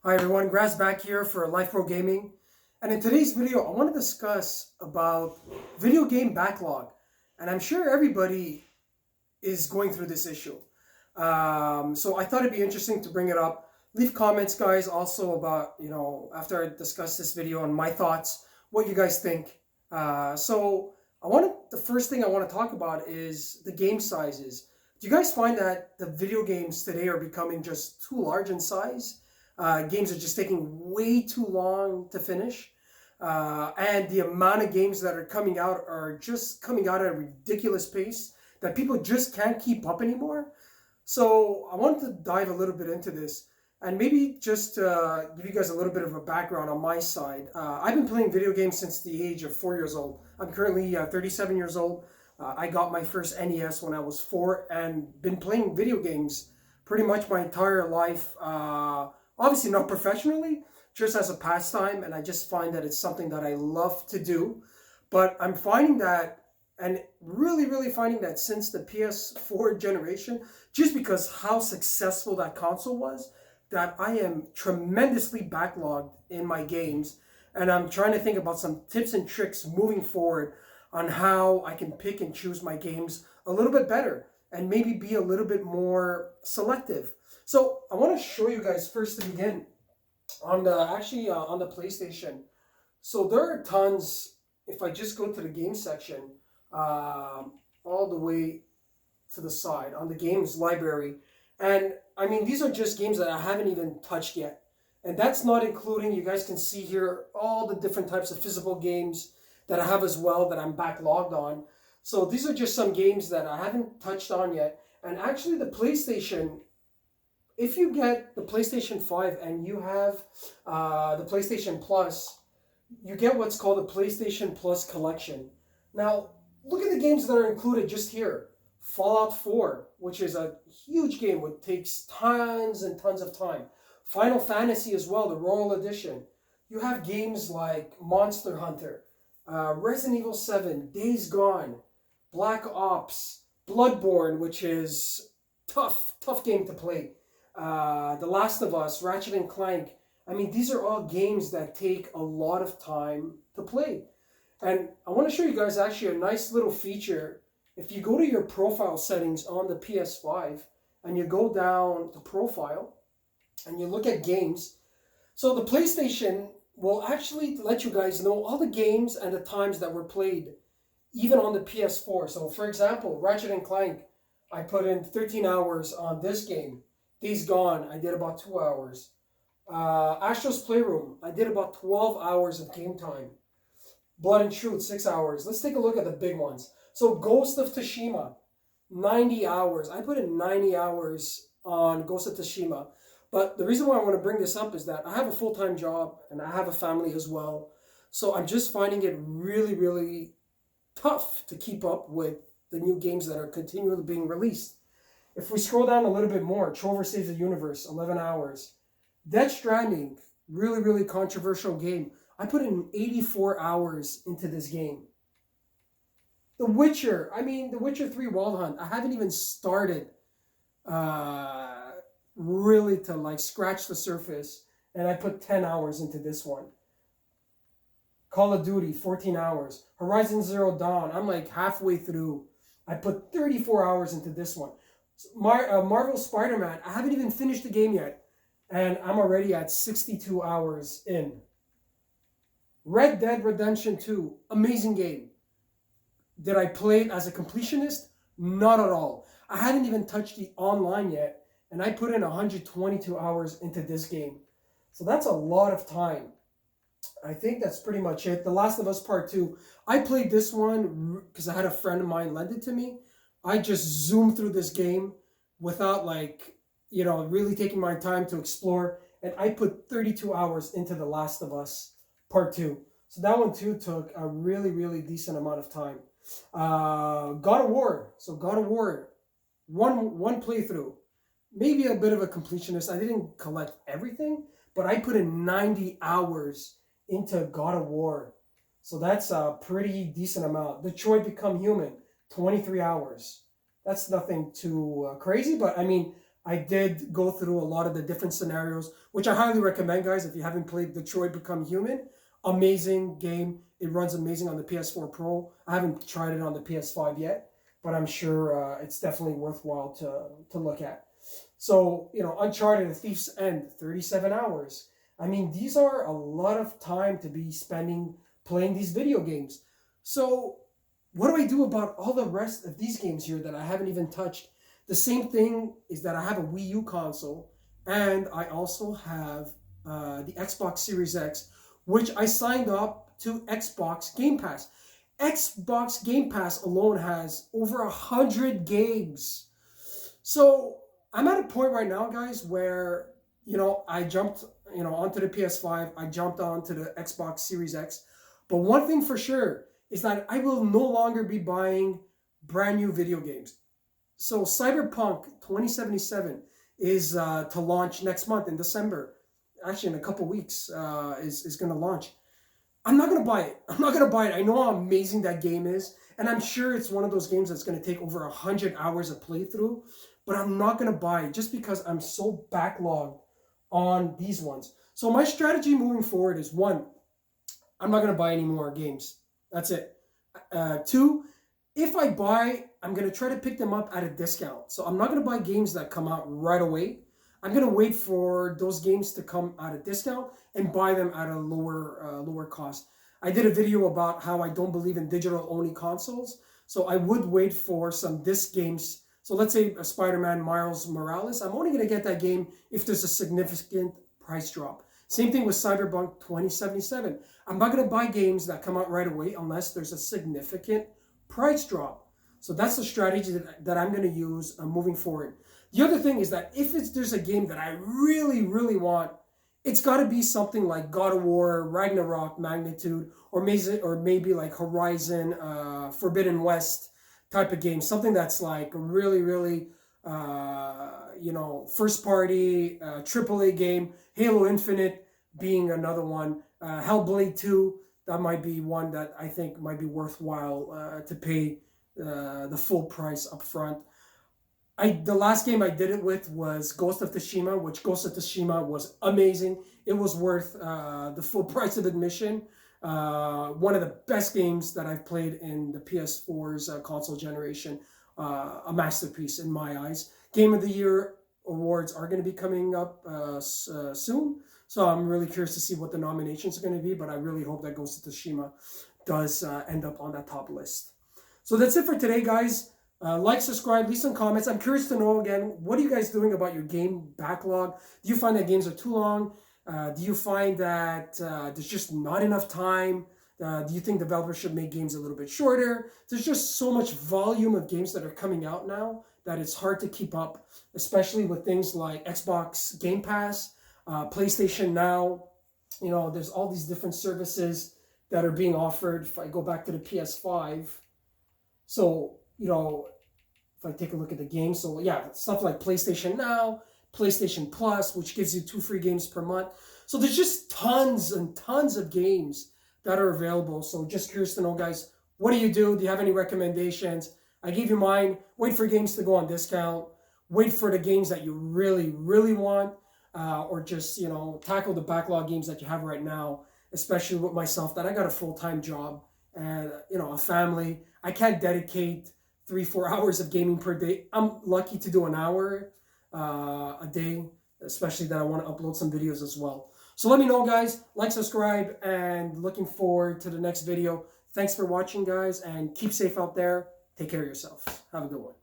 Hi everyone, Graz back here for Life Pro Gaming. And in today's video, I want to discuss about video game backlog. And I'm sure everybody is going through this issue. So I thought it'd be interesting to bring it up. Leave comments, guys, also about, after I discuss this video on my thoughts, what you guys think. The first thing I want to talk about is the game sizes. Do you guys find that the video games today are becoming just too large in size? Games are just taking way too long to finish. And the amount of games that are coming out are just coming out at a ridiculous pace that people just can't keep up anymore. So I wanted to dive a little bit into this and maybe just give you guys a little bit of a background on my side. I've been playing video games since the age of 4 years old. I'm currently 37 years old. I got my first NES when I was 4 and been playing video games pretty much my entire life. Obviously not professionally, just as a pastime, and I just find that it's something that I love to do. But I'm finding that, and really finding that since the PS4 generation, just because how successful that console was, that I am tremendously backlogged in my games, and I'm trying to think about some tips and tricks moving forward on how I can pick and choose my games a little bit better and maybe be a little bit more selective. So I want to show you guys first to begin on the PlayStation. So there are tons. If I just go to the game section, all the way to the side on the games library, and I mean these are just games that I haven't even touched yet, and that's not including. You guys can see here all the different types of physical games that I have as well that I'm backlogged on. So these are just some games that I haven't touched on yet. And actually the PlayStation, if you get the PlayStation 5 and you have the PlayStation Plus, you get what's called the PlayStation Plus collection. Now, look at the games that are included just here. Fallout 4, which is a huge game which takes tons and tons of time. Final Fantasy as well, the Royal Edition. You have games like Monster Hunter, Resident Evil 7, Days Gone, Black Ops, Bloodborne, which is tough game to play. The Last of Us, Ratchet and Clank. I mean, these are all games that take a lot of time to play. And I want to show you guys actually a nice little feature. If you go to your profile settings on the PS5 and you go down to profile and you look at games, so the PlayStation will actually let you guys know all the games and the times that were played even on the PS4. So for example, Ratchet and Clank, I put in 13 hours on this game. Days Gone, I did about 2 hours. Astro's Playroom, I did about 12 hours of game time. Blood and Truth, 6 hours. Let's take a look at the big ones. So Ghost of Tsushima, 90 hours. I put in 90 hours on Ghost of Tsushima. But the reason why I want to bring this up is that I have a full-time job and I have a family as well. So I'm just finding it really tough to keep up with the new games that are continually being released. If we scroll down a little bit more, Trover Saves the Universe, 11 hours. Death Stranding, really controversial game. I put in 84 hours into this game. The Witcher 3 Wild Hunt, I haven't even started really to like scratch the surface, and I put 10 hours into this one. Call of Duty, 14 hours. Horizon Zero Dawn, I'm like halfway through. I put 34 hours into this one. Marvel Spider-Man, I haven't even finished the game yet, and I'm already at 62 hours in. Red Dead Redemption 2, amazing game. Did I play it as a completionist? Not at all. I hadn't even touched the online yet, and I put in 122 hours into this game. So that's a lot of time. I think that's pretty much it. The Last of Us Part 2. I played this one because I had a friend of mine lend it to me. I just zoomed through this game without really taking my time to explore. And I put 32 hours into The Last of Us Part 2. So that one too took a really decent amount of time. God of War. So God of War, one playthrough. Maybe a bit of a completionist. I didn't collect everything, but I put in 90 hours into God of War. So that's a pretty decent amount. Detroit Become Human, 23 hours. That's nothing too crazy, but I mean, I did go through a lot of the different scenarios, which I highly recommend, guys. If you haven't played Detroit Become Human, amazing game. It runs amazing on the PS4 Pro. I haven't tried it on the PS5 yet, but I'm sure it's definitely worthwhile to look at. So, Uncharted, A Thief's End, 37 hours. I mean, these are a lot of time to be spending playing these video games. So, what do I do about all the rest of these games here that I haven't even touched? The same thing is that I have a Wii U console, and I also have the Xbox Series X, which I signed up to Xbox Game Pass. Xbox Game Pass alone has over 100 games. So I'm at a point right now, guys, where, I jumped, onto the PS5. I jumped onto the Xbox Series X. But one thing for sure is that I will no longer be buying brand new video games. So Cyberpunk 2077 is to launch next month in December. Actually, in a couple weeks, is going to launch. I'm not going to buy it. I'm not going to buy it. I know how amazing that game is. And I'm sure it's one of those games that's going to take over 100 hours of playthrough. But I'm not going to buy it just because I'm so backlogged on these ones. So my strategy moving forward is, one, I'm not going to buy any more games. That's it. Two, if I buy, I'm going to try to pick them up at a discount. So I'm not going to buy games that come out right away. I'm going to wait for those games to come at a discount and buy them at a lower cost. I did a video about how I don't believe in digital-only consoles. So I would wait for some disc games. So let's say a Spider-Man Miles Morales. I'm only going to get that game if there's a significant price drop. Same thing with Cyberpunk 2077. I'm not going to buy games that come out right away unless there's a significant price drop. So that's the strategy that I'm going to use moving forward. The other thing is that if there's a game that I really, really want, it's got to be something like God of War, Ragnarok, Magnitude, or maybe like Horizon, Forbidden West type of game. Something that's like really, really, first party, AAA game. Halo Infinite being another one. Hellblade 2, that might be one that I think might be worthwhile to pay the full price up front. The last game I did it with was Ghost of Tsushima, which Ghost of Tsushima was amazing. It was worth the full price of admission. One of the best games that I've played in the PS4's console generation. A masterpiece in my eyes. Game of the Year awards are going to be coming up soon. So I'm really curious to see what the nominations are going to be. But I really hope that Ghost of Tsushima does end up on that top list. So that's it for today, guys. Like, subscribe, leave some comments. I'm curious to know, again, what are you guys doing about your game backlog? Do you find that games are too long? Do you find that there's just not enough time? Do you think developers should make games a little bit shorter? There's just so much volume of games that are coming out now that it's hard to keep up, especially with things like Xbox Game Pass, PlayStation Now. There's all these different services that are being offered. If I go back to the PS5, so, if I take a look at the games, so yeah, stuff like PlayStation Now, PlayStation Plus, which gives you 2 free games per month. So there's just tons and tons of games that are available. So just curious to know, guys, what do you do? Do you have any recommendations? I gave you mine. Wait for games to go on discount. Wait for the games that you really, really want. Or just, tackle the backlog games that you have right now, especially with myself, that I got a full-time job and, a family. I can't dedicate 3-4 hours of gaming per day. I'm lucky to do an hour a day, especially that I want to upload some videos as well. So let me know, guys. Like, subscribe, and looking forward to the next video. Thanks for watching, guys, and keep safe out there. Take care of yourself. Have a good one.